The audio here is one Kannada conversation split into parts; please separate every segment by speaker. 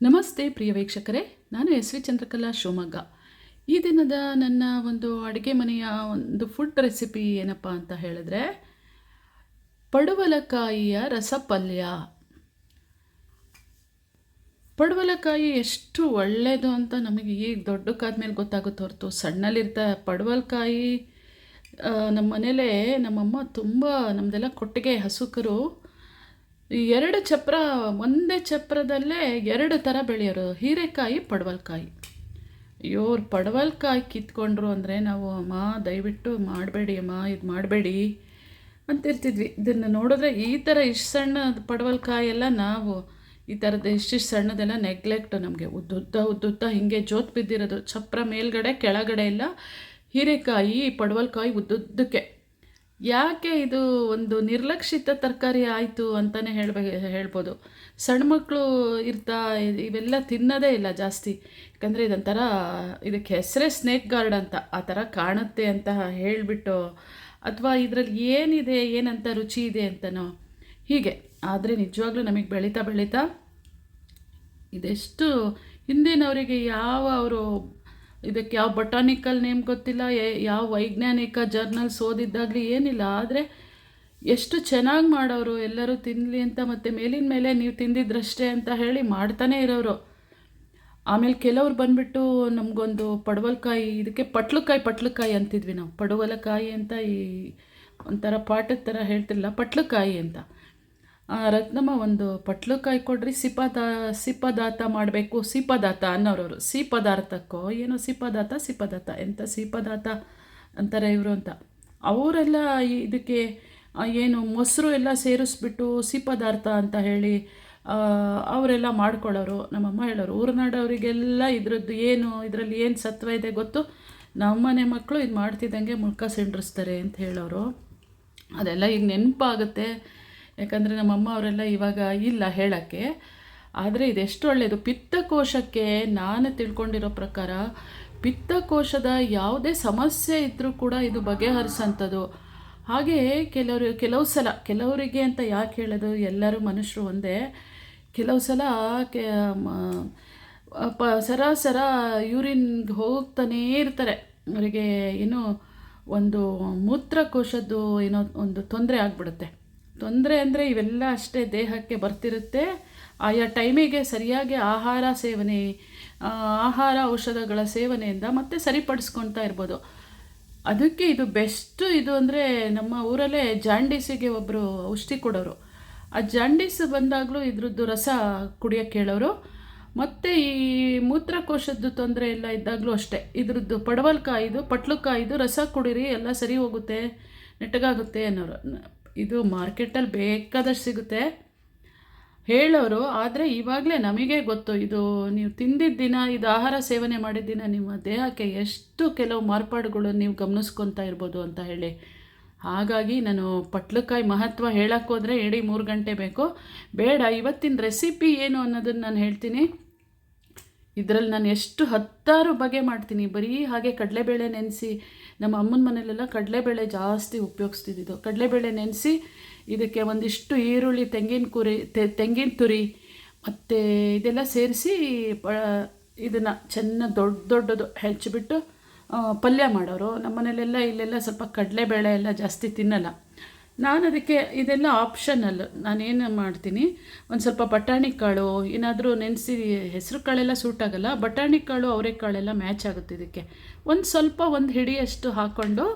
Speaker 1: ನಮಸ್ತೆ ಪ್ರಿಯ ವೀಕ್ಷಕರೇ, ನಾನು ಎಸ್ ವಿ ಚಂದ್ರಕಲಾ ಶಿವಮೊಗ್ಗ. ಈ ದಿನದ ನನ್ನ ಒಂದು ಅಡುಗೆ ಮನೆಯ ಒಂದು ಫುಡ್ ರೆಸಿಪಿ ಏನಪ್ಪ ಅಂತ ಹೇಳಿದ್ರೆ, ಪಡವಲಕಾಯಿಯ ರಸಪಲ್ಯ. ಪಡವಲಕಾಯಿ ಎಷ್ಟು ಒಳ್ಳೆಯದು ಅಂತ ನಮಗೆ ಈಗ ದೊಡ್ಡಕ್ಕಾದ್ಮೇಲೆ ಗೊತ್ತಾಗುತ್ತೆ ಹೊರತು, ಸಣ್ಣಲ್ಲಿರ್ತ ಪಡವಲಕಾಯಿ ನಮ್ಮ ಮನೇಲೇ ನಮ್ಮಮ್ಮ ತುಂಬ ನಮ್ಮದೆಲ್ಲ ಕೊಟ್ಟಿಗೆ ಹಸುಕರು. ಈ 2 ಚಪ್ರ, ಒಂದೇ ಚಪ್ರದಲ್ಲೇ 2 ಥರ ಬೆಳೆಯೋರು, ಹೀರೆಕಾಯಿ, ಪಡವಲಕಾಯಿ. ಅಯ್ಯೋ, ಪಡವಲಕಾಯಿ ಕಿತ್ಕೊಂಡ್ರು ಅಂದರೆ ನಾವು, ಅಮ್ಮ ದಯವಿಟ್ಟು ಮಾಡಬೇಡಿ ಅಮ್ಮ, ಇದು ಮಾಡಬೇಡಿ ಅಂತಿರ್ತಿದ್ವಿ. ಇದನ್ನು ನೋಡಿದ್ರೆ ಈ ಥರ ಇಷ್ಟು ಸಣ್ಣ ಪಡವಲಕಾಯಿ ಎಲ್ಲ ನಾವು ಈ ಥರದ್ದು ಇಷ್ಟಿಷ್ಟು ಸಣ್ಣದೆಲ್ಲ ನೆಗ್ಲೆಕ್ಟು. ನಮಗೆ ಉದ್ದುದ್ದ ಹೀಗೆ ಜೋತು ಬಿದ್ದಿರೋದು, ಚಪ್ರ ಮೇಲ್ಗಡೆ ಕೆಳಗಡೆ ಎಲ್ಲ ಹೀರೆಕಾಯಿ, ಪಡವಲಕಾಯಿ ಉದ್ದುದ್ದಕ್ಕೆ. ಯಾಕೆ ಇದು ಒಂದು ನಿರ್ಲಕ್ಷಿತ ತರಕಾರಿ ಆಯಿತು ಅಂತಲೇ ಹೇಳ್ಬೋದು. ಸಣ್ಣ ಮಕ್ಕಳು ಇವೆಲ್ಲ ತಿನ್ನೋದೇ ಇಲ್ಲ ಜಾಸ್ತಿ. ಯಾಕಂದರೆ ಇದೊಂಥರ, ಇದಕ್ಕೆ ಹೆಸರೇ ಸ್ನೇಕ್ ಗಾರ್ಡ್ ಅಂತ, ಆ ಥರ ಕಾಣುತ್ತೆ ಅಂತ ಹೇಳಿಬಿಟ್ಟು, ಅಥವಾ ಇದರಲ್ಲಿ ಏನಿದೆ, ಏನಂತ ರುಚಿ ಇದೆ ಅಂತನೋ ಹೀಗೆ. ಆದರೆ ನಿಜವಾಗ್ಲೂ ನಮಗೆ ಬೆಳೀತಾ ಇದೆಷ್ಟು ಹಿಂದಿನವರಿಗೆ ಅವರು ಇದಕ್ಕೆ ಯಾವ ಬೊಟಾನಿಕಲ್ ನೇಮ್ ಗೊತ್ತಿಲ್ಲ, ಯಾವ ವೈಜ್ಞಾನಿಕ ಜರ್ನಲ್ಸ್ ಓದಿದ್ದಾಗಲಿ ಏನಿಲ್ಲ. ಆದರೆ ಎಷ್ಟು ಚೆನ್ನಾಗಿ ಮಾಡೋರು, ಎಲ್ಲರೂ ತಿನ್ನಲಿ ಅಂತ, ಮತ್ತು ಮೇಲಿನ ಮೇಲೆ ನೀವು ತಿಂದಿದ್ರಷ್ಟೇ ಅಂತ ಹೇಳಿ ಮಾಡ್ತಾನೇ ಇರೋರು. ಆಮೇಲೆ ಕೆಲವ್ರು ಬಂದುಬಿಟ್ಟು ನಮಗೊಂದು ಪಡವಲಕಾಯಿ, ಇದಕ್ಕೆ ಪಟ್ಲಕಾಯಿ ಅಂತಿದ್ವಿ ನಾವು. ಪಡವಲಕಾಯಿ ಅಂತ ಈ ಒಂಥರ ಪಾಠದ ಥರ ಹೇಳ್ತಿರಲಿಲ್ಲ, ಪಟ್ಲಕಾಯಿ ಅಂತ. ರತ್ನಮ್ಮ ಒಂದು ಪಟ್ಲಕಾಯಿ ಕೊಡ್ರಿ, ಸಿಪದಾತ ಮಾಡಬೇಕು, ಸಿಪದಾತ ಅನ್ನೋರವರು. ಸಿ ಪದಾರ್ಥಕ್ಕೋ ಏನೋ ಸಿಪದಾತ ಎಂಥ ಸಿಪದಾತ ಅಂತಾರೆ ಇವರು ಅಂತ. ಅವರೆಲ್ಲ ಇದಕ್ಕೆ ಏನು ಮೊಸರು ಎಲ್ಲ ಸೇರಿಸ್ಬಿಟ್ಟು ಸಿಪದಾರ್ಥ ಅಂತ ಹೇಳಿ ಅವರೆಲ್ಲ ಮಾಡ್ಕೊಳ್ಳೋರು. ನಮ್ಮಮ್ಮ ಹೇಳೋರು, ಊರ್ನಾಡವರಿಗೆಲ್ಲ ಇದರಲ್ಲಿ ಏನು ಸತ್ವ ಇದೆ ಗೊತ್ತು, ನಮ್ಮನೆ ಮಕ್ಕಳು ಇದು ಮಾಡ್ತಿದ್ದಂಗೆ ಮುಳ್ಕ ಸಿಂಡ್ರಿಸ್ತಾರೆ ಅಂತ ಹೇಳೋರು. ಅದೆಲ್ಲ ಈಗ ನೆನಪಾಗುತ್ತೆ, ಯಾಕಂದರೆ ನಮ್ಮಮ್ಮ ಅವರೆಲ್ಲ ಇವಾಗ ಇಲ್ಲ ಹೇಳೋಕ್ಕೆ. ಆದರೆ ಇದೆಷ್ಟು ಒಳ್ಳೆಯದು ಪಿತ್ತಕೋಶಕ್ಕೆ. ನಾನು ತಿಳ್ಕೊಂಡಿರೋ ಪ್ರಕಾರ ಪಿತ್ತಕೋಶದ ಯಾವುದೇ ಸಮಸ್ಯೆ ಇದ್ದರೂ ಕೂಡ ಇದು ಬಗೆಹರಿಸೋಂಥದ್ದು. ಹಾಗೆ ಕೆಲವು ಸಲ, ಕೆಲವರಿಗೆ ಅಂತ ಯಾಕೆ ಹೇಳೋದು, ಎಲ್ಲರೂ ಮನುಷ್ಯರು ಒಂದೇ. ಕೆಲವು ಸಲ ಸರಾಸರ ಯೂರಿನ್ಗೆ ಹೋಗ್ತಾನೇ ಇರ್ತಾರೆ. ಅವರಿಗೆ ಏನೋ ಒಂದು ಮೂತ್ರಕೋಶದ್ದು ಏನೋ ಒಂದು ತೊಂದರೆ ಆಗಿಬಿಡುತ್ತೆ. ತೊಂದರೆ ಅಂದರೆ ಇವೆಲ್ಲ ಅಷ್ಟೇ ದೇಹಕ್ಕೆ ಬರ್ತಿರುತ್ತೆ. ಆಯಾ ಟೈಮಿಗೆ ಸರಿಯಾಗಿ ಆಹಾರ ಔಷಧಗಳ ಸೇವನೆಯಿಂದ ಮತ್ತೆ ಸರಿಪಡಿಸ್ಕೊಳ್ತಾ ಇರ್ಬೋದು. ಅದಕ್ಕೆ ಇದು ಬೆಸ್ಟು. ಇದು ಅಂದರೆ ನಮ್ಮ ಊರಲ್ಲೇ ಜಾಂಡೀಸಿಗೆ ಒಬ್ಬರು ಔಷಧಿ ಕೊಡೋರು. ಆ ಜಾಂಡೀಸ್ ಬಂದಾಗಲೂ ಇದ್ರದ್ದು ರಸ ಕುಡಿಯೋಕ್ಕೆ ಹೇಳೋರು. ಮತ್ತು ಈ ಮೂತ್ರಕೋಶದ್ದು ತೊಂದರೆ ಎಲ್ಲ ಇದ್ದಾಗಲೂ ಅಷ್ಟೇ, ಇದ್ರದ್ದು ಪಟ್ಲಕಾಯಿದು ರಸ ಕುಡೀರಿ, ಎಲ್ಲ ಸರಿ ಹೋಗುತ್ತೆ, ನೆಟ್ಟಗಾಗುತ್ತೆ ಅನ್ನೋರು. ಇದು ಮಾರ್ಕೆಟಲ್ಲಿ ಬೇಕಾದಷ್ಟು ಸಿಗುತ್ತೆ ಹೇಳೋರು. ಆದರೆ ಇವಾಗಲೇ ನಮಗೆ ಗೊತ್ತು, ಇದು ನೀವು ತಿಂದಿದ್ದ ದಿನ, ಇದು ಆಹಾರ ಸೇವನೆ ಮಾಡಿದ ದಿನ ನಿಮ್ಮ ದೇಹಕ್ಕೆ ಎಷ್ಟು ಕೆಲವು ಮಾರ್ಪಾಡುಗಳು ನೀವು ಗಮನಿಸ್ಕೊತಾ ಇರ್ಬೋದು ಅಂತ ಹೇಳಿ. ಹಾಗಾಗಿ ನಾನು ಪಟ್ಲಕಾಯಿ ಮಹತ್ವ ಹೇಳೋಕ್ಕೋದ್ರೆ ಇಡೀ 3 ಗಂಟೆ ಬೇಕು. ಬೇಡ, ಇವತ್ತಿನ ರೆಸಿಪಿ ಏನು ಅನ್ನೋದನ್ನು ನಾನು ಹೇಳ್ತೀನಿ. ಇದರಲ್ಲಿ ನಾನು ಎಷ್ಟು 10 ಬಗೆ ಮಾಡ್ತೀನಿ. ಬರೀ ಹಾಗೆ ಕಡಲೆಬೇಳೆ ನೆನೆಸಿ, ನಮ್ಮ ಅಮ್ಮನ ಮನೇಲೆಲ್ಲ ಕಡಲೆಬೇಳೆ ಜಾಸ್ತಿ ಉಪಯೋಗಿಸ್ತಿದ್ದು. ಕಡಲೆಬೇಳೆ ನೆನೆಸಿ ಇದಕ್ಕೆ ಒಂದಿಷ್ಟು ಈರುಳ್ಳಿ, ತೆಂಗಿನ ತುರಿ ಮತ್ತು ಇದೆಲ್ಲ ಸೇರಿಸಿ ಇದನ್ನು ಚೆನ್ನಾಗಿ ದೊಡ್ಡದು ಹೆಚ್ಚಿಬಿಟ್ಟು ಪಲ್ಯ ಮಾಡೋರು. ನಮ್ಮ ಮನೇಲೆಲ್ಲ ಇಲ್ಲೆಲ್ಲ ಸ್ವಲ್ಪ ಕಡಲೆಬೇಳೆ ಎಲ್ಲ ಜಾಸ್ತಿ ತಿನ್ನಲ್ಲ. ನಾನು ಅದಕ್ಕೆ ಇದೆಲ್ಲ ಆಪ್ಷನಲ್. ನಾನೇನು ಮಾಡ್ತೀನಿ, ಒಂದು ಸ್ವಲ್ಪ ಬಟಾಣಿ ಕಾಳು ಏನಾದರೂ ನೆನೆಸಿ, ಹೆಸರು ಕಾಳೆಲ್ಲ ಸೂಟ್ ಆಗೋಲ್ಲ, ಬಟಾಣಿ ಕಾಳು ಅವರೆಕಾಳೆಲ್ಲ ಮ್ಯಾಚ್ ಆಗುತ್ತೆ ಇದಕ್ಕೆ. ಒಂದು ಹಿಡಿಯಷ್ಟು ಹಾಕ್ಕೊಂಡು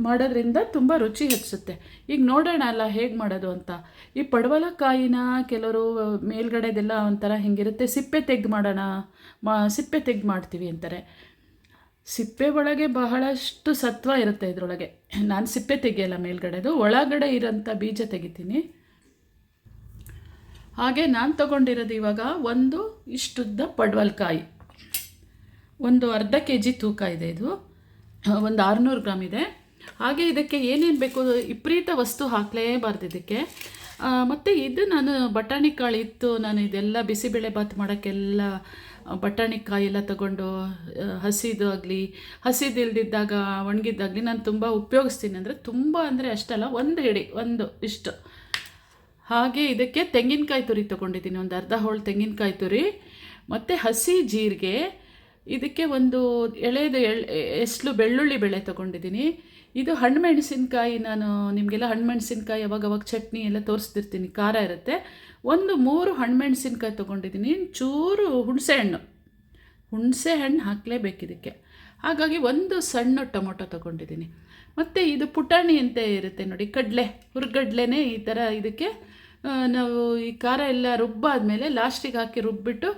Speaker 1: ಮಾಡೋದ್ರಿಂದ ತುಂಬ ರುಚಿ ಹೆಚ್ಚುತ್ತೆ. ಈಗ ನೋಡೋಣ ಅಲ್ಲ ಹೇಗೆ ಮಾಡೋದು ಅಂತ. ಈ ಪಡವಲಕಾಯಿನ ಕೆಲವರು ಮೇಲ್ಗಡೆದೆಲ್ಲ ಒಂಥರ ಹಿಂಗಿರುತ್ತೆ, ಸಿಪ್ಪೆ ತೆಗೆದು ಮಾಡ್ತೀವಿ ಅಂತಾರೆ. ಸಿಪ್ಪೆ ಒಳಗೆ ಬಹಳಷ್ಟು ಸತ್ವ ಇರುತ್ತೆ ಇದರೊಳಗೆ. ನಾನು ಸಿಪ್ಪೆ ತೆಗೆಯಲ್ಲ ಮೇಲ್ಗಡೆದು, ಒಳಗಡೆ ಇರೋಂಥ ಬೀಜ ತೆಗಿತೀನಿ. ಹಾಗೆ ನಾನು ತೊಗೊಂಡಿರೋದು ಇವಾಗ ಒಂದು ಇಷ್ಟುದ್ದ ಪಡವಲಕಾಯಿ, ಒಂದು ಅರ್ಧ kg ತೂಕ ಇದೆ. ಇದು ಒಂದು 600 ಗ್ರಾಮ್ ಇದೆ. ಹಾಗೆ ಇದಕ್ಕೆ ಏನೇನು ಬೇಕು, ವಿಪರೀತ ವಸ್ತು ಹಾಕಲೇಬಾರ್ದು ಇದಕ್ಕೆ. ಮತ್ತು ಇದು ನಾನು ಬಟಾಣಿ ಕಾಳು ಇತ್ತು, ನಾನು ಇದೆಲ್ಲ ಬಿಸಿಬೇಳೆ ಬಾತ್ ಮಾಡೋಕ್ಕೆಲ್ಲ ಬಟಾಣಿ ಕಾಯಿ ಎಲ್ಲ ತಗೊಂಡು ಹಸಿದಿಲ್ದಿದ್ದಾಗ ಒಣಗಿದ್ದಾಗಲಿ ನಾನು ತುಂಬ ಉಪಯೋಗಿಸ್ತೀನಿ. ಅಂದರೆ ಅಷ್ಟಲ್ಲ, ಒಂದು ಇಷ್ಟು. ಹಾಗೆ ಇದಕ್ಕೆ ತೆಂಗಿನಕಾಯಿ ತುರಿ ತೊಗೊಂಡಿದ್ದೀನಿ, ಒಂದು ಅರ್ಧ ಹೋಳು ತೆಂಗಿನಕಾಯಿ ತುರಿ, ಮತ್ತು ಹಸಿ ಜೀರಿಗೆ, ಇದಕ್ಕೆ ಒಂದು ಎಳೆದು ಎಸ್ಲು ಬೆಳ್ಳುಳ್ಳಿ ಬೆಳೆ ತೊಗೊಂಡಿದ್ದೀನಿ. ಇದು ಹಣ್ಣು ಮೆಣಸಿನ್ಕಾಯಿ, ನಾನು ನಿಮಗೆಲ್ಲ ಹಣ್ಣು ಮೆಣಸಿನ್ಕಾಯಿ ಅವಾಗವಾಗ ಚಟ್ನಿ ಎಲ್ಲ ತೋರಿಸ್ತಿರ್ತೀನಿ, ಖಾರ ಇರುತ್ತೆ. ಒಂದು 3 ಹಣ್ಣು ಮೆಣಸಿನ್ಕಾಯಿ ತೊಗೊಂಡಿದ್ದೀನಿ. ಚೂರು ಹುಣಸೆ ಹಣ್ಣು ಹಾಕಲೇಬೇಕು ಇದಕ್ಕೆ. ಹಾಗಾಗಿ ಒಂದು ಸಣ್ಣ ಟೊಮೊಟೊ ತೊಗೊಂಡಿದ್ದೀನಿ. ಮತ್ತು ಇದು ಪುಟಾಣಿ ಅಂತ ಇರುತ್ತೆ ನೋಡಿ, ಹುರ್ಗಡ್ಲೆನೇ ಈ ಥರ. ಇದಕ್ಕೆ ನಾವು ಈ ಖಾರ ಎಲ್ಲ ರುಬ್ಬಾದಮೇಲೆ ಲಾಸ್ಟಿಗೆ ಹಾಕಿ ರುಬ್ಬಿಟ್ಟು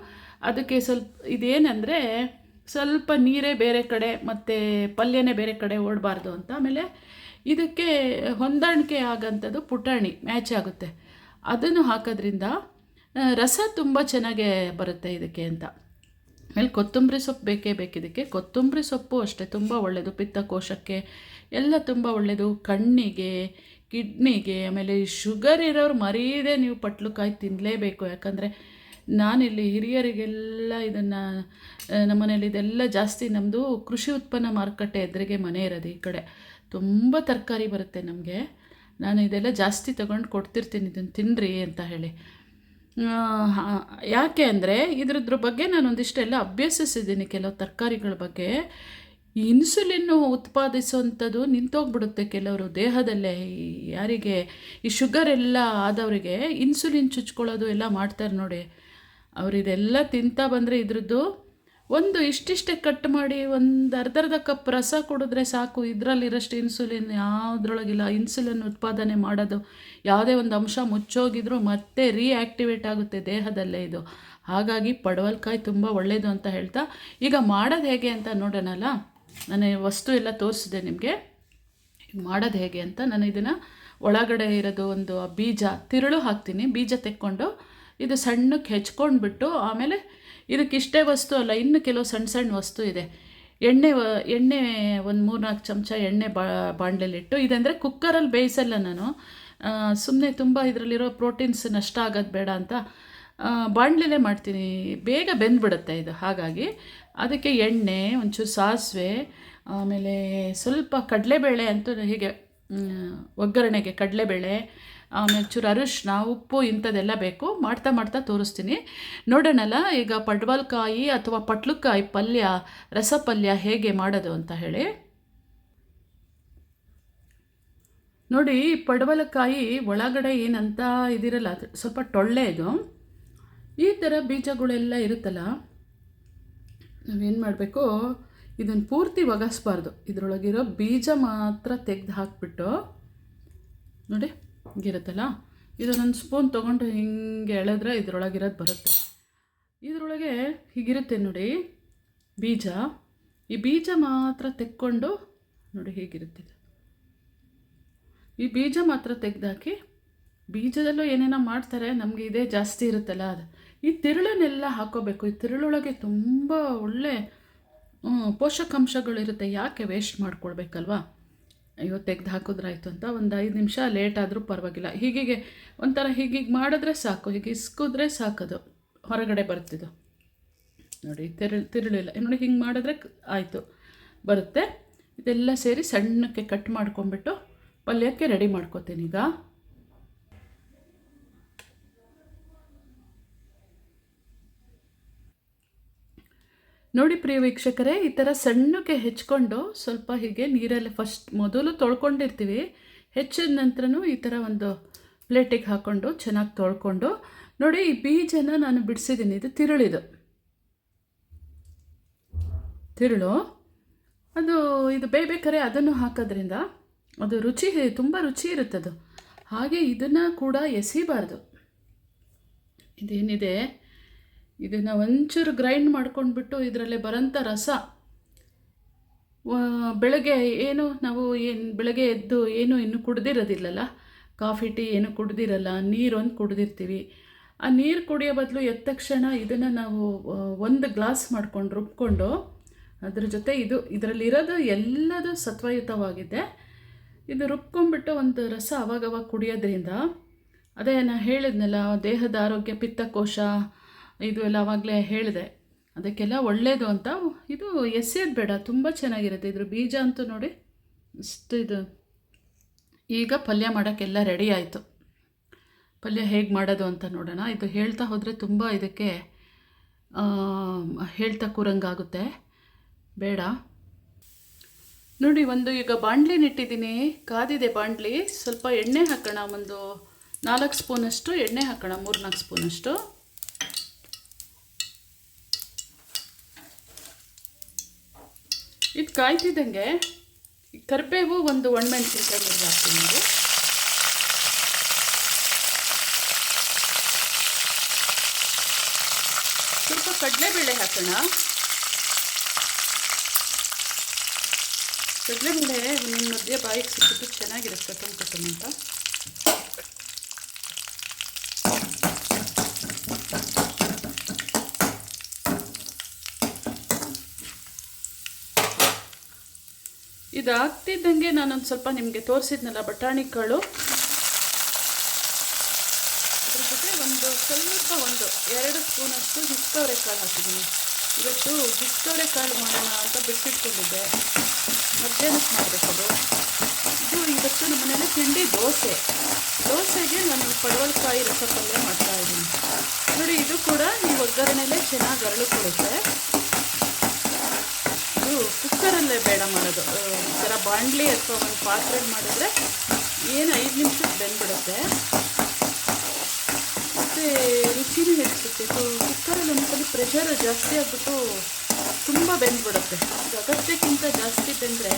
Speaker 1: ಅದಕ್ಕೆ ಸ್ವಲ್ಪ ಇದೇನೆಂದರೆ ಸ್ವಲ್ಪ ನೀರೇ ಬೇರೆ ಕಡೆ ಮತ್ತು ಪಲ್ಯನೇ ಬೇರೆ ಕಡೆ ಓಡಬಾರ್ದು ಅಂತ. ಆಮೇಲೆ ಇದಕ್ಕೆ ಹೊಂದಾಣಿಕೆ ಆಗೋಂಥದ್ದು ಪುಟಾಣಿ ಮ್ಯಾಚ್ ಆಗುತ್ತೆ, ಅದನ್ನು ಹಾಕೋದ್ರಿಂದ ರಸ ತುಂಬ ಚೆನ್ನಾಗೇ ಬರುತ್ತೆ ಇದಕ್ಕೆ ಅಂತ. ಆಮೇಲೆ ಕೊತ್ತಂಬರಿ ಸೊಪ್ಪು ಬೇಕೇ ಇದಕ್ಕೆ. ಕೊತ್ತಂಬರಿ ಸೊಪ್ಪು ಅಷ್ಟೇ ತುಂಬ ಒಳ್ಳೆಯದು, ಪಿತ್ತಕೋಶಕ್ಕೆ ಎಲ್ಲ ತುಂಬ ಒಳ್ಳೆಯದು, ಕಣ್ಣಿಗೆ, ಕಿಡ್ನಿಗೆ. ಆಮೇಲೆ ಶುಗರ್ ಇರೋರು ಮರೀದೆ ನೀವು ಪಟ್ಲುಕಾಯಿ ತಿನ್ನಲೇಬೇಕು. ಯಾಕಂದರೆ ನಾನಿಲ್ಲಿ ಹಿರಿಯರಿಗೆಲ್ಲ ಇದನ್ನು ನಮ್ಮನೇಲಿ ಇದೆಲ್ಲ ಜಾಸ್ತಿ. ನಮ್ಮದು ಕೃಷಿ ಉತ್ಪನ್ನ ಮಾರುಕಟ್ಟೆ ಎದುರಿಗೆ ಮನೆ ಇರೋದು, ಈ ಕಡೆ ತುಂಬ ತರಕಾರಿ ಬರುತ್ತೆ ನಮಗೆ. ನಾನು ಇದೆಲ್ಲ ಜಾಸ್ತಿ ತೊಗೊಂಡು ಕೊಡ್ತಿರ್ತೀನಿ, ಇದನ್ನು ತಿನ್ನಿರಿ ಅಂತ ಹೇಳಿ. ಯಾಕೆ ಅಂದರೆ ಇದ್ರ ಬಗ್ಗೆ ನಾನು ಒಂದಿಷ್ಟೆಲ್ಲ ಅಭ್ಯಸಿಸಿದ್ದೀನಿ, ಕೆಲವು ತರಕಾರಿಗಳ ಬಗ್ಗೆ. ಇನ್ಸುಲಿನ್ನು ಉತ್ಪಾದಿಸುವಂಥದ್ದು ನಿಂತೋಗ್ಬಿಡುತ್ತೆ ಕೆಲವರು ದೇಹದಲ್ಲೇ. ಯಾರಿಗೆ ಈ ಶುಗರ್ ಎಲ್ಲ ಆದವರಿಗೆ ಇನ್ಸುಲಿನ್ ಚುಚ್ಕೊಳ್ಳೋದು ಎಲ್ಲ ಮಾಡ್ತಾರೆ ನೋಡಿ, ಅವರು ಇದೆಲ್ಲ ತಿಂತಾ ಬಂದರೆ ಇದ್ರದ್ದು ಒಂದು ಇಷ್ಟಿಷ್ಟೇ ಕಟ್ ಮಾಡಿ ಒಂದು ಅರ್ಧ ಕಪ್ ರಸ ಕುಡಿದ್ರೆ ಸಾಕು. ಇದರಲ್ಲಿರೋಷ್ಟು ಇನ್ಸುಲಿನ್ ಯಾವುದ್ರೊಳಗಿಲ್ಲ. ಇನ್ಸುಲಿನ್ ಉತ್ಪಾದನೆ ಮಾಡೋದು ಯಾವುದೇ ಒಂದು ಅಂಶ ಮುಚ್ಚೋಗಿದ್ರೂ ಮತ್ತೆ ರೀಆ್ಯಕ್ಟಿವೇಟ್ ಆಗುತ್ತೆ ದೇಹದಲ್ಲೇ ಇದು. ಹಾಗಾಗಿ ಪಡವಲಕಾಯಿ ತುಂಬ ಒಳ್ಳೆಯದು ಅಂತ ಹೇಳ್ತಾ, ಈಗ ಮಾಡೋದು ಹೇಗೆ ಅಂತ ನೋಡೋಣಲ್ಲ. ನಾನು ವಸ್ತು ಎಲ್ಲ ತೋರಿಸಿದೆ ನಿಮಗೆ, ಮಾಡೋದು ಹೇಗೆ ಅಂತ. ನಾನು ಇದನ್ನು ಒಳಗಡೆ ಇರೋದು ಒಂದು ಬೀಜ ತಿರುಳು ಹಾಕ್ತೀನಿ. ಬೀಜ ತೆಕ್ಕೊಂಡು ಇದು ಸಣ್ಣಕ್ಕೆ ಹೆಚ್ಕೊಂಡ್ಬಿಟ್ಟು, ಆಮೇಲೆ ಇದಕ್ಕಿಷ್ಟೇ ವಸ್ತು ಅಲ್ಲ, ಇನ್ನು ಕೆಲವು ಸಣ್ಣ ವಸ್ತು ಇದೆ. ಎಣ್ಣೆ ಒಂದು 3-4 ಚಮಚ ಎಣ್ಣೆ ಬಾಣಲೆಲಿಟ್ಟು, ಇದಂದರೆ ಕುಕ್ಕರಲ್ಲಿ ಬೇಯಿಸಲ್ಲ ನಾನು, ಸುಮ್ಮನೆ ತುಂಬ ಇದರಲ್ಲಿರೋ ಪ್ರೋಟೀನ್ಸ್ ನಷ್ಟ ಆಗೋದು ಬೇಡ ಅಂತ ಬಾಣಲೆಲೇ ಮಾಡ್ತೀನಿ, ಬೇಗ ಬೆಂದ್ಬಿಡುತ್ತೆ ಇದು. ಹಾಗಾಗಿ ಅದಕ್ಕೆ ಎಣ್ಣೆ, ಒಂಚೂರು ಸಾಸಿವೆ, ಆಮೇಲೆ ಸ್ವಲ್ಪ ಕಡಲೆಬೇಳೆ ಅಂತೂ ಹೀಗೆ ಒಗ್ಗರಣೆಗೆ ಕಡಲೆಬೇಳೆ, ಆಮೇಲೆ ಚೂರು ಅರಿಶಿನ, ಉಪ್ಪು, ಇಂಥದ್ದೆಲ್ಲ ಬೇಕು. ಮಾಡ್ತಾ ತೋರಿಸ್ತೀನಿ ನೋಡೋಣಲ್ಲ. ಈಗ ಪಡವಲಕಾಯಿ ಅಥವಾ ಪಟ್ಲುಕಾಯಿ ಪಲ್ಯ, ರಸಪಲ್ಯ ಹೇಗೆ ಮಾಡೋದು ಅಂತ ಹೇಳಿ ನೋಡಿ. ಪಡವಲಕಾಯಿ ಒಳಗಡೆ ಏನಂತ ಇದಿರಲ್ಲ, ಅದು ಸ್ವಲ್ಪ ಟೊಳ್ಳೆ. ಇದು ಈ ಥರ ಬೀಜಗಳೆಲ್ಲ ಇರುತ್ತಲ್ಲ, ನಾವೇನು ಮಾಡಬೇಕು, ಇದನ್ನು ಪೂರ್ತಿ ಒಗಸ್ಬಾರ್ದು. ಇದರೊಳಗಿರೋ ಬೀಜ ಮಾತ್ರ ತೆಗೆದು ಹಾಕ್ಬಿಟ್ಟು ನೋಡಿ, ಹಿಂಗಿರುತ್ತಲ್ಲ, ಇದನ್ನೊಂದು ಸ್ಪೂನ್ ತೊಗೊಂಡು ಹಿಂಗೆ ಎಳೆದ್ರೆ ಇದರೊಳಗಿರೋದು ಬರುತ್ತೆ. ಇದರೊಳಗೆ ಹೀಗಿರುತ್ತೆ ನೋಡಿ ಬೀಜ. ಈ ಬೀಜ ಮಾತ್ರ ತೆಕ್ಕೊಂಡು ನೋಡಿ ಹೀಗಿರುತ್ತೆ. ಈ ಬೀಜ ಮಾತ್ರ ತೆಗೆದಾಕಿ, ಬೀಜದಲ್ಲೂ ಏನೇನೋ ಮಾಡ್ತಾರೆ, ನಮಗೆ ಇದೇ ಜಾಸ್ತಿ ಇರುತ್ತಲ್ಲ ಅದು. ಈ ತಿರುಳನ್ನೆಲ್ಲ ಹಾಕೋಬೇಕು. ಈ ತಿರುಳೊಳಗೆ ತುಂಬ ಒಳ್ಳೆ ಪೋಷಕಾಂಶಗಳಿರುತ್ತೆ. ಯಾಕೆ ವೇಸ್ಟ್ ಮಾಡ್ಕೊಳ್ಬೇಕಲ್ವಾ? ಅಯ್ಯೋ ತೆಗೆದು ಹಾಕಿದ್ರಾಯ್ತು ಅಂತ ಒಂದು 5 ನಿಮಿಷ ಲೇಟ್ ಆದರೂ ಪರವಾಗಿಲ್ಲ. ಹೀಗೆ ಒಂಥರ ಹೀಗೆ ಮಾಡಿದ್ರೆ ಸಾಕು, ಹೀಗೆ ಇಸ್ಕಿದ್ರೆ ಸಾಕದು ಹೊರಗಡೆ ಬರ್ತಿದ್ದು ನೋಡಿ. ತಿರುಳಿಲ್ಲ ನೋಡಿ, ಹಿಂಗೆ ಮಾಡಿದ್ರೆ ಆಯಿತು, ಬರುತ್ತೆ. ಇದೆಲ್ಲ ಸೇರಿ ಸಣ್ಣಕ್ಕೆ ಕಟ್ ಮಾಡ್ಕೊಂಬಿಟ್ಟು ಪಲ್ಯಕ್ಕೆ ರೆಡಿ ಮಾಡ್ಕೊತೀನಿ ಈಗ. ನೋಡಿ ಪ್ರಿಯ ವೀಕ್ಷಕರೇ, ಈ ಥರ ಸಣ್ಣಕ್ಕೆ ಹೆಚ್ಕೊಂಡು ಸ್ವಲ್ಪ ಹೀಗೆ ನೀರಲ್ಲಿ ಮೊದಲು ತೊಳ್ಕೊಂಡಿರ್ತೀವಿ. ಹೆಚ್ಚಿದ ನಂತರನೂ ಈ ಥರ ಒಂದು ಪ್ಲೇಟಿಗೆ ಹಾಕ್ಕೊಂಡು ಚೆನ್ನಾಗಿ ತೊಳ್ಕೊಂಡು ನೋಡಿ. ಈ ಬೀಜನ ನಾನು ಬಿಡಿಸಿದ್ದೀನಿ. ಇದು ತಿರುಳು ಅದು. ಇದು ಬೇಯ್ಬೇಕಾದ್ರೆ ಅದನ್ನು ಹಾಕೋದ್ರಿಂದ ಅದು ತುಂಬ ರುಚಿ ಇರುತ್ತದು. ಹಾಗೆ ಇದನ್ನು ಕೂಡ ಎಸಿಬಾರ್ದು. ಇದೇನಿದೆ ಇದನ್ನು ಒಂಚೂರು ಗ್ರೈಂಡ್ ಮಾಡ್ಕೊಂಡ್ಬಿಟ್ಟು ಇದರಲ್ಲೇ ಬರೋಂಥ ರಸ, ಬೆಳಗ್ಗೆ ಬೆಳಗ್ಗೆ ಎದ್ದು ಇನ್ನೂ ಕುಡ್ದಿರೋದಿಲ್ಲಲ್ಲ, ಕಾಫಿ ಟೀ ಏನು ಕುಡ್ದಿರಲ್ಲ, ನೀರೊಂದು ಕುಡ್ದಿರ್ತೀವಿ. ಆ ನೀರು ಕುಡಿಯೋ ಬದಲು ಎದ್ದ ತಕ್ಷಣ ಇದನ್ನು ನಾವು 1 ಗ್ಲಾಸ್ ಮಾಡ್ಕೊಂಡು ರುಬ್ಕೊಂಡು, ಅದ್ರ ಜೊತೆ ಇದರಲ್ಲಿರೋದು ಎಲ್ಲದೂ ಸತ್ವಯುತವಾಗಿದೆ. ಇದು ರುಬ್ಕೊಂಡ್ಬಿಟ್ಟು ಒಂದು ರಸ ಅವಾಗವಾಗ ಕುಡಿಯೋದ್ರಿಂದ, ಅದೇ ನಾನು ಹೇಳಿದ್ನಲ್ಲ, ದೇಹದ ಆರೋಗ್ಯ, ಪಿತ್ತಕೋಶ, ಇದು ಎಲ್ಲ ಆವಾಗಲೇ ಹೇಳಿದೆ, ಅದಕ್ಕೆಲ್ಲ ಒಳ್ಳೆಯದು ಅಂತ. ಇದು ಎಸೆಯೋದು ಬೇಡ, ತುಂಬ ಚೆನ್ನಾಗಿರುತ್ತೆ. ಇದ್ರ ಬೀಜ ಅಂತೂ ನೋಡಿ ಇಷ್ಟು. ಇದು ಈಗ ಪಲ್ಯ ಮಾಡೋಕ್ಕೆಲ್ಲ ರೆಡಿ ಆಯಿತು. ಪಲ್ಯ ಹೇಗೆ ಮಾಡೋದು ಅಂತ ನೋಡೋಣ. ಇದು ಹೇಳ್ತಾ ಹೋದರೆ ತುಂಬ ಇದಕ್ಕೆ ಹೇಳ್ತಾ ಕೂರಂಗಾಗುತ್ತೆ, ಬೇಡ. ನೋಡಿ, ಈಗ ಬಾಣಲಿನಿಟ್ಟಿದ್ದೀನಿ, ಕಾದಿದೆ ಬಾಣಲಿ. ಸ್ವಲ್ಪ ಎಣ್ಣೆ ಹಾಕೋಣ, ಒಂದು 4 ಸ್ಪೂನಷ್ಟು ಎಣ್ಣೆ ಹಾಕೋಣ, 3-4 ಸ್ಪೂನಷ್ಟು. ಇದು ಕಾಯ್ತಿದ್ದಂಗೆ ಕರಿಬೇವು, ಒಂದು ಒಣಮೆಣಸಿನ್ಕಾಯಿ ಮುರಿದು ಹಾಕ್ತೀನಿ. ಇದು ಸ್ವಲ್ಪ ಕಡಲೆಬೇಳೆ ಹಾಕೋಣ. ಕಡಲೆಬೇಳೆ ನಿಮ್ಮ ಮಧ್ಯೆ ಬಾಯಿಗೆ ಸಿಕ್ಕಿದ್ದು ಚೆನ್ನಾಗಿರುತ್ತೆ, ಕಟಮ್ ಅಂತ. ಇದು ಆಗ್ತಿದ್ದಂಗೆ ನಾನೊಂದು ಸ್ವಲ್ಪ ನಿಮಗೆ ತೋರಿಸಿದ್ನಲ್ಲ ಬಟಾಣಿ ಕಾಳು, ಅದ್ರ ಜೊತೆ ಒಂದು 2 ಸ್ಪೂನಷ್ಟು ಹಿಸ್ಕವರೆ ಕಾಳು ಹಾಕಿದ್ದೀನಿ. ಇವತ್ತು ಹಿಸ್ಕವರೆ ಕಾಳು ಮಾಡೋಣ ಅಂತ ಬಿಟ್ಟಿಟ್ಕೊಂಡಿದ್ದೆ, ಮಧ್ಯಾಹ್ನಕ್ಕೆ ಮಾಡಬೇಕದು. ಇವತ್ತು ನಮ್ಮ ಮನೇಲಿ ತಿಂಡಿ ದೋಸೆಗೆ ನಾನು ಪಡವಲಕಾಯಿ ರಸ ಪಲ್ಯ ಮಾಡ್ತಾಯಿದ್ದೀನಿ. ನೋಡಿ, ಇದು ಕೂಡ ಈ ಒಗ್ಗರಣೆಲೇ ಚೆನ್ನಾಗಿ ಅರಳು ಕೊಡುತ್ತೆ. ಇದು ಕುಕ್ಕರಲ್ಲೇ ಬೇಡ ಮಾಡೋದು, ಈ ಥರ ಬಾಣಲಿ ಅಥವಾ ಒಂದು ಪಾತ್ರೆಗೆ ಮಾಡಿದ್ರೆ ಏನು 5 ನಿಮಿಷಕ್ಕೆ ಬೆಂದ್ಬಿಡುತ್ತೆ, ಮತ್ತು ರುಚಿನೂ ಹೆಚ್ಚುತ್ತೆ. ಕುಕ್ಕರಲ್ಲಿ ಒಂದ್ಸಲ ಪ್ರೆಷರ್ ಜಾಸ್ತಿ ಆಗಿಬಿಟ್ಟು ತುಂಬ ಬೆಂದ್ಬಿಡುತ್ತೆ. ಇದು ಅಗತ್ಯಕ್ಕಿಂತ ಜಾಸ್ತಿ ಬೆಂದರೆ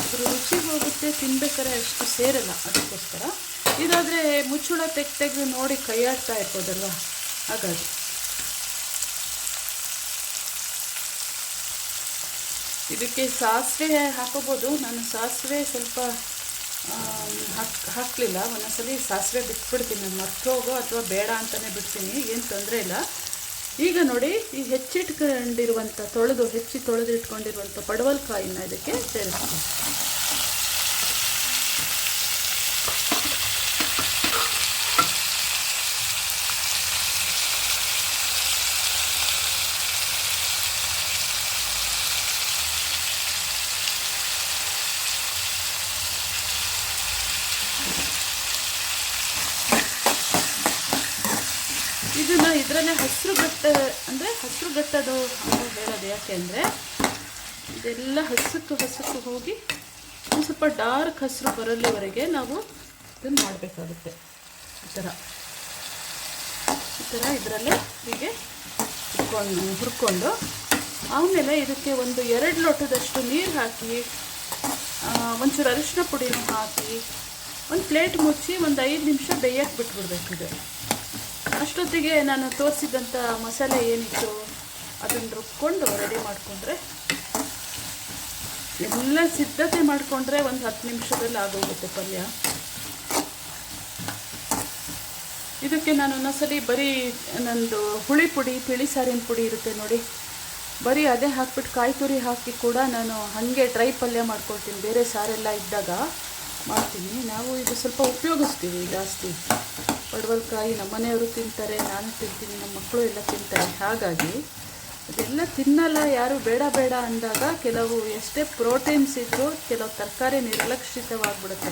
Speaker 1: ಅದ್ರ ರುಚಿ ಹೋಗುತ್ತೆ, ತಿನ್ಬೇಕಾದ್ರೆ ಅಷ್ಟು ಸೇರಲ್ಲ. ಅದಕ್ಕೋಸ್ಕರ ಇದಾದರೆ ಮುಚ್ಚಳ ತೆಗೆದು ನೋಡಿ ಕೈಯಾಡ್ತಾ ಇರ್ಬೋದಲ್ವ, ಹಾಗಾಗಿ. ಇದಕ್ಕೆ ಸಾಸಿವೆ ಹಾಕೋಬೋದು. ನಾನು ಸಾಸಿವೆ ಸ್ವಲ್ಪ ಹಾಕಲಿಲ್ಲ, ಒಂದೊಂದ್ಸಲಿ ಸಾಸಿವೆ ಬಿಟ್ಬಿಡ್ತೀನಿ, ನಾನು ಮರ್ತೋಗೋ ಅಥವಾ ಬೇಡ ಅಂತಲೇ ಬಿಡ್ತೀನಿ, ಏನು ತೊಂದರೆ ಇಲ್ಲ. ಈಗ ನೋಡಿ, ಈ ತೊಳೆದಿಟ್ಕೊಂಡಿರುವಂಥ ಪಡವಲಕಾಯಿನ ಇದಕ್ಕೆ ಸೇರಿಸ್ತೀನಿ. ಇದರಲ್ಲೇ ಹಸಿರುಗಟ್ಟದು ಅಂತ ಹೇಳೋದು ಯಾಕೆ ಅಂದರೆ, ಇದೆಲ್ಲ ಹಸಕ್ಕೆ ಹೋಗಿ ಒಂದು ಸ್ವಲ್ಪ ಡಾರ್ಕ್ ಹಸಿರು ಬರಲ್ಲಿವರೆಗೆ ನಾವು ಇದನ್ನು ಮಾಡಬೇಕಾಗುತ್ತೆ. ಈ ಥರ ಇದರಲ್ಲೇ ಹೀಗೆ ಹುರ್ಕೊಂಡು ಆಮೇಲೆ ಇದಕ್ಕೆ ಒಂದು 2 ಲೋಟದಷ್ಟು ನೀರು ಹಾಕಿ, ಒಂಚೂರು ಅರಿಶಿನ ಪುಡಿನೂ ಹಾಕಿ, ಒಂದು ಪ್ಲೇಟ್ ಮುಚ್ಚಿ ಒಂದು 5 ನಿಮಿಷ ಬೇಯಕ್ಕೆ ಬಿಟ್ಬಿಡ್ಬೇಕು. ಇದು ಅಷ್ಟೊತ್ತಿಗೆ ನಾನು ತೋರಿಸಿದಂಥ ಮಸಾಲೆ ಏನಿತ್ತು ಅದನ್ನು ರುಬ್ಕೊಂಡು ರೆಡಿ ಮಾಡಿಕೊಂಡ್ರೆ, ಎಲ್ಲ ಸಿದ್ಧತೆ ಮಾಡಿಕೊಂಡ್ರೆ ಒಂದು 10 ನಿಮಿಷದಲ್ಲಿ ಆಗೋಗುತ್ತೆ ಪಲ್ಯ. ಇದಕ್ಕೆ ನಾನು ಒಂದೊಂದ್ಸಲಿ ಬರೀ ನಂದು ಹುಳಿ ಪುಡಿ, ತಿಳಿ ಸಾರಿನ ಪುಡಿ ಇರುತ್ತೆ ನೋಡಿ, ಬರೀ ಅದೇ ಹಾಕ್ಬಿಟ್ಟು ಕಾಯಿ ತುರಿ ಹಾಕಿ ಕೂಡ ನಾನು ಹಾಗೆ ಡ್ರೈ ಪಲ್ಯ ಮಾಡ್ಕೊಳ್ತೀನಿ. ಬೇರೆ ಸಾರೆಲ್ಲ ಇದ್ದಾಗ ಮಾಡ್ತೀನಿ. ನಾವು ಇದು ಸ್ವಲ್ಪ ಉಪಯೋಗಿಸ್ತೀವಿ ಜಾಸ್ತಿ. ಪಡವಲಕಾಯಿ ನಮ್ಮ ಮನೆಯವರು ತಿಂತಾರೆ, ನಾನು ತಿಂತೀನಿ, ನಮ್ಮ ಮಕ್ಕಳು ಎಲ್ಲ ತಿಂತಾರೆ. ಹಾಗಾಗಿ ಅದೆಲ್ಲ ತಿನ್ನಲ್ಲ ಯಾರು, ಬೇಡ ಅಂದಾಗ ಕೆಲವು ಎಷ್ಟೇ ಪ್ರೋಟೀನ್ಸ್ ಇದ್ದರೂ ಕೆಲವು ತರಕಾರಿ ನಿರ್ಲಕ್ಷಿತವಾಗಿಬಿಡುತ್ತೆ.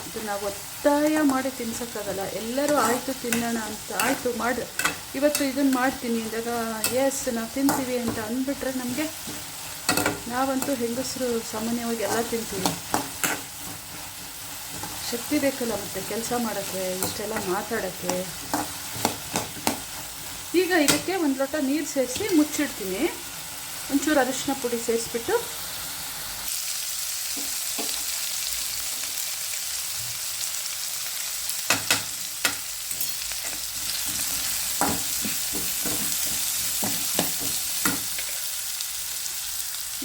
Speaker 1: ಇದು ನಾವು ಒತ್ತಾಯ ಮಾಡಿ ತಿನ್ಸೋಕ್ಕಾಗಲ್ಲ. ಎಲ್ಲರೂ ಆಯಿತು ತಿನ್ನೋಣ ಅಂತ, ಆಯಿತು ಮಾಡಿ ಇವತ್ತು ಇದನ್ನು ಮಾಡ್ತೀನಿ ಅಂದಾಗ ಎಸ್ ನಾವು ತಿಂತೀವಿ ಅಂತ ಅಂದ್ಬಿಟ್ರೆ ನಮಗೆ, ನಾವಂತೂ ಹೆಂಗಸರು ಸಾಮಾನ್ಯವಾಗಿ ಎಲ್ಲ ತಿಂತೀವಿ. ಶಕ್ತಿ ಬೇಕಲ್ಲ ಮತ್ತು ಕೆಲಸ ಮಾಡೋಕ್ಕೆ, ಇಷ್ಟೆಲ್ಲ ಮಾತಾಡೋಕ್ಕೆ. ಈಗ ಇದಕ್ಕೆ 1 ಲೋಟ ನೀರು ಸೇರಿಸಿ ಮುಚ್ಚಿಡ್ತೀನಿ. ಒಂಚೂರು ಅರಿಶಿನ ಪುಡಿ ಸೇರಿಸ್ಬಿಟ್ಟು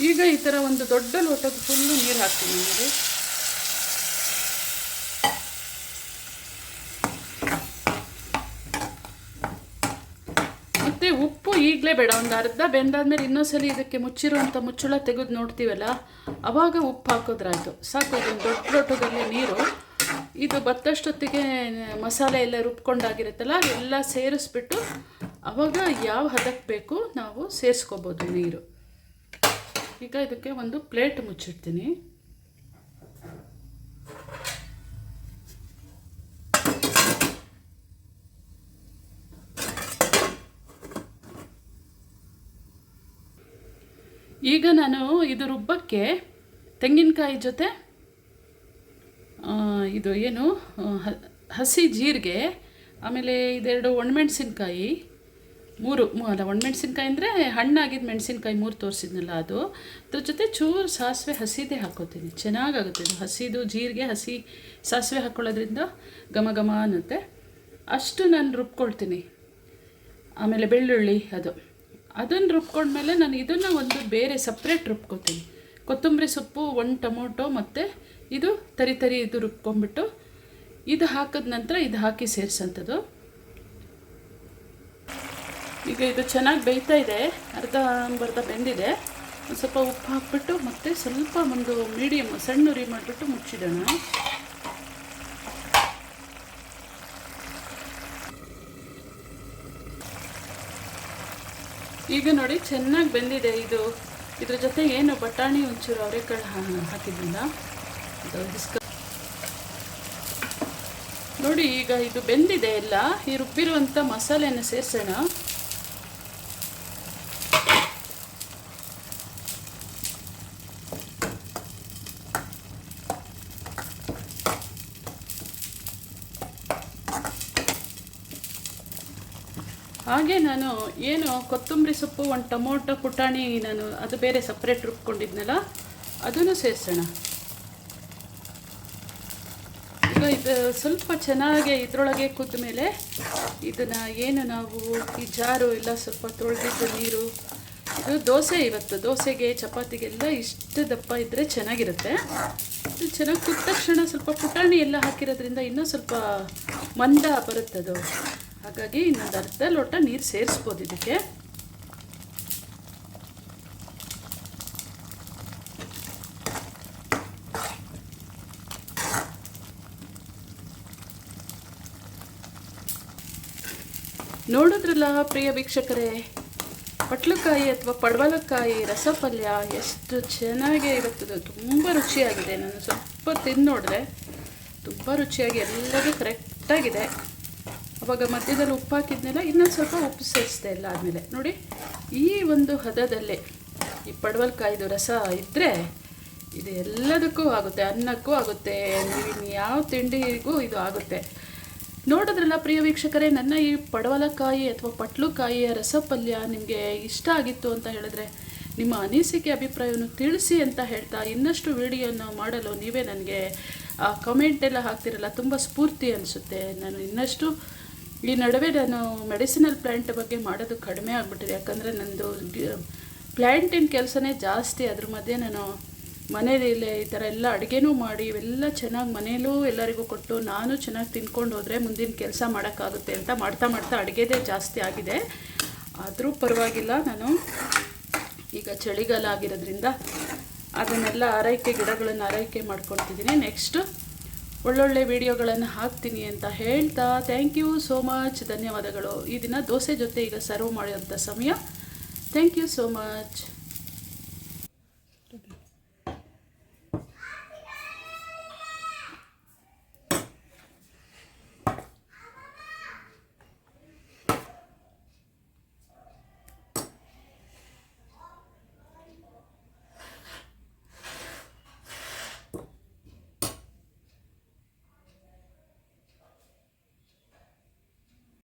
Speaker 1: ಈಗ ಈ ಥರ ಒಂದು ದೊಡ್ಡ ಲೋಟದ ಫುಲ್ಲು ನೀರು ಹಾಕ್ತೀನಿ ನೋಡಿ. ಮತ್ತು ಉಪ್ಪು ಈಗಲೇ ಬೇಡ, ಒಂದು ಅರ್ಧ ಬೆಂದಾದ್ಮೇಲೆ ಇನ್ನೊಂದ್ಸಲಿ ಇದಕ್ಕೆ ಮುಚ್ಚಿರುವಂಥ ಮುಚ್ಚಳ ತೆಗೆದು ನೋಡ್ತೀವಲ್ಲ, ಆವಾಗ ಉಪ್ಪು ಹಾಕೋದ್ರಾಯ್ತು ಸಾಕು. ಇದೊಂದು ದೊಡ್ಡ ಲೋಟದಲ್ಲಿ ನೀರು, ಇದು ಬತ್ತಷ್ಟೊತ್ತಿಗೆ ಮಸಾಲೆ ಎಲ್ಲ ರುಬ್ಕೊಂಡಾಗಿರುತ್ತಲ್ಲ ಎಲ್ಲ ಸೇರಿಸ್ಬಿಟ್ಟು ಆವಾಗ ಯಾವ ಹದಕ್ಕೆ ಬೇಕು ನಾವು ಸೇರಿಸ್ಕೋಬೋದು ನೀರು. ಈಗ ಇದಕ್ಕೆ ಒಂದು ಪ್ಲೇಟ್ ಮುಚ್ಚಿಡ್ತೀನಿ. ಈಗ ನಾನು ಇದು ರುಬ್ಬಕ್ಕೆ ತೆಂಗಿನಕಾಯಿ ಜೊತೆ ಇದು ಏನು ಹಸಿ ಜೀರಿಗೆ, ಆಮೇಲೆ ಇದೆರಡು ಒಣಮೆಣಸಿನ್ಕಾಯಿ, ಅಲ್ಲ ಒಣಮೆಣಸಿನ್ಕಾಯಿ ಅಂದರೆ ಹಣ್ಣಾಗಿದ್ದು ಮೆಣಸಿನ್ಕಾಯಿ 3 ತೋರಿಸಿದ್ನಲ್ಲ ಅದು, ಅದ್ರ ಜೊತೆ ಚೂರು ಸಾಸಿವೆ ಹಸಿದೇ ಹಾಕ್ಕೋತೀನಿ. ಚೆನ್ನಾಗಾಗುತ್ತೆ ಇದು ಹಸಿದು ಜೀರಿಗೆ, ಹಸಿ ಸಾಸಿವೆ ಹಾಕ್ಕೊಳ್ಳೋದ್ರಿಂದ ಘಮ ಘಮ ಅನ್ನುತ್ತೆ. ಅಷ್ಟು ನಾನು ರುಬ್ಕೊಳ್ತೀನಿ. ಆಮೇಲೆ ಬೆಳ್ಳುಳ್ಳಿ ಅದನ್ನು ರುಬ್ಕೊಂಡ್ಮೇಲೆ ನಾನು ಇದನ್ನು ಒಂದು ಬೇರೆ ಸಪ್ರೇಟ್ ರುಬ್ಕೊತೀನಿ. ಕೊತ್ತಂಬರಿ ಸೊಪ್ಪು, 1 ಟೊಮೊಟೊ ಮತ್ತು ಇದು ತರಿ ಇದು ರುಬ್ಕೊಂಡ್ಬಿಟ್ಟು ಇದು ಹಾಕಿದ ನಂತರ ಇದು ಹಾಕಿ ಸೇರಿಸೋಂಥದ್ದು. ಈಗ ಇದು ಚೆನ್ನಾಗಿ ಬೇಯ್ತಾ ಇದೆ, ಅರ್ಧ ಬೆಂದಿದೆ. ಒಂದು ಸ್ವಲ್ಪ ಉಪ್ಪು ಹಾಕ್ಬಿಟ್ಟು ಮತ್ತೆ ಸ್ವಲ್ಪ ಒಂದು ಮೀಡಿಯಮ್ ಸಣ್ಣ ಉರಿ ಮಾಡಿಬಿಟ್ಟು ಮುಚ್ಚಿಡೋಣ. ಈಗ ನೋಡಿ ಚೆನ್ನಾಗಿ ಬೆಂದಿದೆ ಇದು. ಇದ್ರ ಜೊತೆ ಏನು ಬಟಾಣಿ ಒಂಚೂರು ಅವರೆಕಾಳು ಹಾಕಿದ್ದಿಲ್ಲ ನೋಡಿ. ಈಗ ಇದು ಬೆಂದಿದೆ ಎಲ್ಲ. ಈ ರುಬ್ಬಿರುವಂಥ ಮಸಾಲೆಯನ್ನು ಸೇರಿಸೋಣ. ಹಾಗೆ ನಾನು ಏನು ಕೊತ್ತಂಬರಿ ಸೊಪ್ಪು, 1 ಟೊಮೊಟೊ, ಪುಟಾಣಿ ನಾನು ಅದು ಬೇರೆ ಸಪ್ರೇಟ್ ರುಬ್ಕೊಂಡಿದ್ನಲ್ಲ ಅದನ್ನು ಸೇರಿಸೋಣ. ಈಗ ಇದು ಸ್ವಲ್ಪ ಚೆನ್ನಾಗಿ ಇದರೊಳಗೆ ಕುದ್ದ ಮೇಲೆ ಇದನ್ನು ಏನು ನಾವು ಈ ಜಾರು ಎಲ್ಲ ಸ್ವಲ್ಪ ತೊಳೆದಿದ್ದು ನೀರು, ಇದು ದೋಸೆ, ಇವತ್ತು ದೋಸೆಗೆ ಚಪಾತಿಗೆಲ್ಲ ಇಷ್ಟು ದಪ್ಪ ಇದ್ದರೆ ಚೆನ್ನಾಗಿರುತ್ತೆ. ಇದು ಚೆನ್ನಾಗಿ ಕುದ್ದ ತಕ್ಷಣ ಸ್ವಲ್ಪ ಪುಟಾಣಿ ಎಲ್ಲ ಹಾಕಿರೋದ್ರಿಂದ ಇನ್ನೂ ಸ್ವಲ್ಪ ಮಂದ ಬರುತ್ತದು. ಹಾಗಾಗಿ ಇನ್ನೊಂದು ಅರ್ಧ ಲೋಟ ನೀರು ಸೇರಿಸ್ಬೋದು ಇದಕ್ಕೆ. ನೋಡಿದ್ರಲ್ಲ ಪ್ರಿಯ ವೀಕ್ಷಕರೇ, ಪಟ್ಲಕಾಯಿ ಅಥವಾ ಪಡವಲಕಾಯಿ ರಸಪಲ್ಯ ಎಷ್ಟು ಚೆನ್ನಾಗೇ ಇರುತ್ತದೋ. ತುಂಬ ರುಚಿಯಾಗಿದೆ. ನಾನು ಸ್ವಲ್ಪ ತಿಂದು ನೋಡಿದೆ, ತುಂಬ ರುಚಿಯಾಗಿ ಎಲ್ಲದೂ ಕರೆಕ್ಟಾಗಿದೆ. ಅವಾಗ ಮಧ್ಯದಲ್ಲಿ ಉಪ್ಪು ಹಾಕಿದ್ನೆಲ್ಲ, ಇನ್ನೊಂದು ಸ್ವಲ್ಪ ಉಪ್ಪು ಸೇರಿಸಿದೆ ಎಲ್ಲ ಆದಮೇಲೆ. ನೋಡಿ ಈ ಒಂದು ಹದದಲ್ಲೇ ಈ ಪಡವಲಕಾಯಿದು ರಸ ಇದ್ದರೆ ಇದು ಎಲ್ಲದಕ್ಕೂ ಆಗುತ್ತೆ, ಅನ್ನಕ್ಕೂ ಆಗುತ್ತೆ, ನೀವು ಯಾವ ತಿಂಡಿಗೂ ಇದು ಆಗುತ್ತೆ. ನೋಡಿದ್ರಲ್ಲ ಪ್ರಿಯ ವೀಕ್ಷಕರೇ, ನನ್ನ ಈ ಪಡವಲಕಾಯಿ ಅಥವಾ ಪಟ್ಲುಕಾಯಿಯ ರಸಪಲ್ಯ ನಿಮಗೆ ಇಷ್ಟ ಆಗಿತ್ತು ಅಂತ ಹೇಳಿದ್ರೆ ನಿಮ್ಮ ಅನಿಸಿಕೆ ಅಭಿಪ್ರಾಯವನ್ನು ತಿಳಿಸಿ ಅಂತ ಹೇಳ್ತಾ, ಇನ್ನಷ್ಟು ವಿಡಿಯೋನ ಮಾಡಲು ನೀವೇ ನನಗೆ ಕಮೆಂಟ್ ಎಲ್ಲ ಹಾಕ್ತಿರಲ್ಲ, ತುಂಬ ಸ್ಫೂರ್ತಿ ಅನಿಸುತ್ತೆ. ನಾನು ಇನ್ನಷ್ಟು ಈ ನಡುವೆ ನಾನು ಮೆಡಿಸಿನಲ್ ಪ್ಲ್ಯಾಂಟ್ ಬಗ್ಗೆ ಮಾಡೋದು ಕಡಿಮೆ ಆಗಿಬಿಟ್ಟಿದೆ. ಯಾಕಂದರೆ ನನ್ನದು ಪ್ಲ್ಯಾಂಟಿನ ಕೆಲಸನೇ ಜಾಸ್ತಿ. ಅದ್ರ ಮಧ್ಯೆ ನಾನು ಮನೇಲಿ ಈ ಥರ ಎಲ್ಲ ಅಡುಗೆನೂ ಮಾಡಿ ಇವೆಲ್ಲ ಚೆನ್ನಾಗಿ ಮನೇಲೂ ಎಲ್ಲರಿಗೂ ಕೊಟ್ಟು ನಾನು ಚೆನ್ನಾಗಿ ತಿನ್ಕೊಂಡು ಹೋದರೆ ಮುಂದಿನ ಕೆಲಸ ಮಾಡೋಕ್ಕಾಗುತ್ತೆ ಅಂತ ಮಾಡ್ತಾ ಅಡುಗೆದೇ ಜಾಸ್ತಿ ಆಗಿದೆ. ಆದರೂ ಪರವಾಗಿಲ್ಲ, ನಾನು ಈಗ ಚಳಿಗಾಲ ಆಗಿರೋದ್ರಿಂದ ಅದನ್ನೆಲ್ಲ ಗಿಡಗಳನ್ನು ಆರೈಕೆ ಮಾಡ್ಕೊಳ್ತಿದ್ದೀನಿ. ನೆಕ್ಸ್ಟು ಒಳ್ಳೊಳ್ಳೆ ವಿಡಿಯೋಗಳನ್ನು ಹಾಕ್ತೀನಿ ಅಂತ ಹೇಳ್ತಾ, ಥ್ಯಾಂಕ್ ಯು ಸೋ ಮಚ್, ಧನ್ಯವಾದಗಳು. ಈ ದಿನ ದೋಸೆ ಜೊತೆ ಈಗ ಸರ್ವ್ ಮಾಡೋಂಥ ಸಮಯ. Thank you so much.